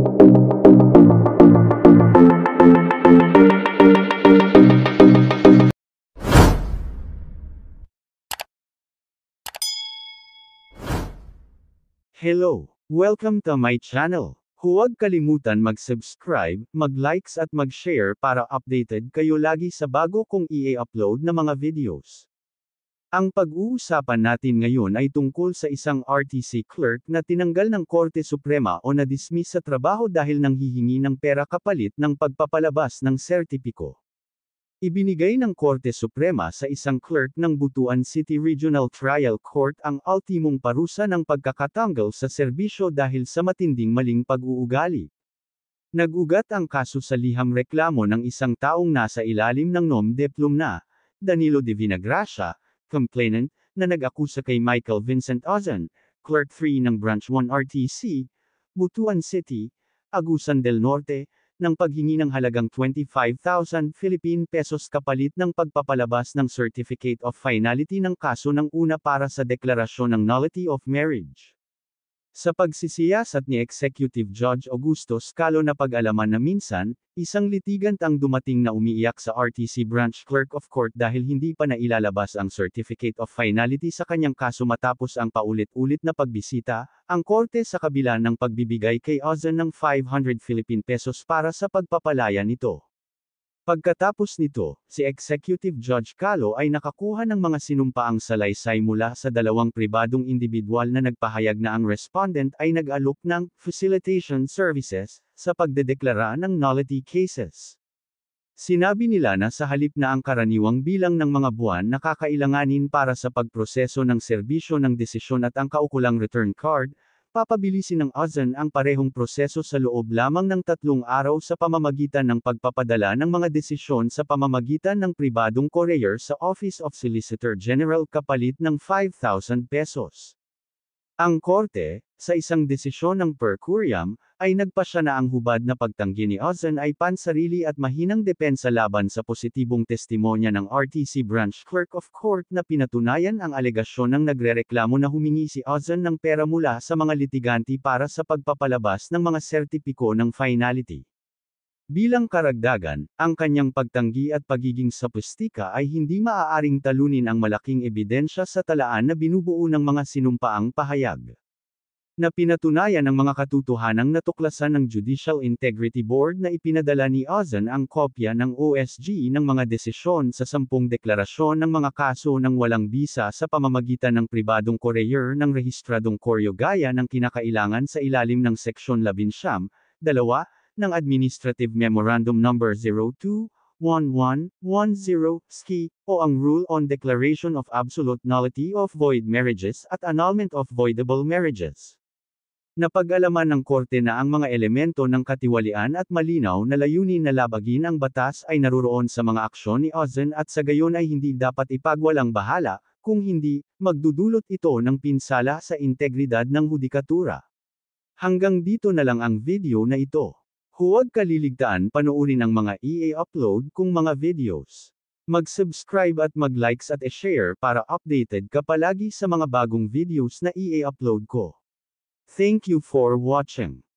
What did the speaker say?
Hello! Welcome to my channel. Huwag kalimutan mag-subscribe, mag-likes at mag-share para updated kayo lagi sa bago kong i-upload na mga videos. Ang pag-uusapan natin ngayon ay tungkol sa isang RTC clerk na tinanggal ng Korte Suprema o na-dismiss sa trabaho dahil nanghihingi ng pera kapalit ng pagpapalabas ng sertipiko. Ibinigay ng Korte Suprema sa isang clerk ng Butuan City Regional Trial Court ang ultimong parusa ng pagkakatanggal sa serbisyo dahil sa matinding maling pag-uugali. Nag-ugat ang kaso sa liham reklamo ng isang taong nasa ilalim ng nom de plume na Danilo de Vinagracia, complainant, na nag-akusa kay Michael Vincent Ozan, Clerk 3 ng Branch 1 RTC, Butuan City, Agusan del Norte, ng paghingi ng halagang 25,000 Philippine pesos kapalit ng pagpapalabas ng Certificate of Finality ng kaso ng una para sa deklarasyon ng nullity of marriage. Sa pagsisiyasat ni Executive Judge Augusto Scalo na pag-alaman na minsan, isang litigant ang dumating na umiiyak sa RTC Branch Clerk of Court dahil hindi pa nailalabas ang Certificate of Finality sa kanyang kaso matapos ang paulit-ulit na pagbisita, ang korte sa kabila ng pagbibigay kay Ozan ng 500 Philippine pesos para sa pagpapalaya nito. Pagkatapos nito, si Executive Judge Calo ay nakakuha ng mga sinumpaang salaysay mula sa dalawang pribadong individual na nagpahayag na ang respondent ay nag-alok ng facilitation services sa pagdedeklara ng nullity cases. Sinabi nila na sa halip na ang karaniwang bilang ng mga buwan na kakailanganin para sa pagproseso ng serbisyo ng desisyon at ang kaukulang return card, papabilisin ng Ozan ang parehong proseso sa loob lamang ng 3 araw sa pamamagitan ng pagpapadala ng mga desisyon sa pamamagitan ng pribadong courier sa Office of Solicitor General kapalit ng 5,000 pesos. Ang korte, sa isang desisyon ng per curiam, ay nagpasya na ang hubad na pagtanggi ni Ozan ay pansarili at mahinang depensa laban sa positibong testimonya ng RTC Branch Clerk of Court na pinatunayan ang alegasyon ng nagrereklamo na humingi si Ozan ng pera mula sa mga litiganti para sa pagpapalabas ng mga sertipiko ng finality. Bilang karagdagan, ang kanyang pagtanggi at pagiging sophistika ay hindi maaaring talunin ang malaking ebidensya sa talaan na binubuo ng mga sinumpaang pahayag. Na pinatunayan ng mga katotohanang natuklasan ng Judicial Integrity Board na ipinadala ni Ozan ang kopya ng OSG ng mga desisyon sa 10 deklarasyon ng mga kaso ng walang bisa sa pamamagitan ng pribadong courier ng rehistradong koryo gaya ng kinakailangan sa ilalim ng Seksyon 11, 2, ng Administrative Memorandum No. 02-1110 SCI, o ang Rule on Declaration of Absolute Nullity of Void Marriages at Annulment of Voidable Marriages. Napag-alaman ng korte na ang mga elemento ng katiwalian at malinaw na layunin na labagin ang batas ay naroroon sa mga aksyon ni Ozan at sa gayon ay hindi dapat ipagwalang bahala, kung hindi, magdudulot ito ng pinsala sa integridad ng hudikatura. Hanggang dito na lang ang video na ito. Huwag kaliligtaan panoorin ang mga i-upload kong mga videos. Mag-subscribe at mag-likes at i-share para updated ka palagi sa mga bagong videos na i-upload ko. Thank you for watching.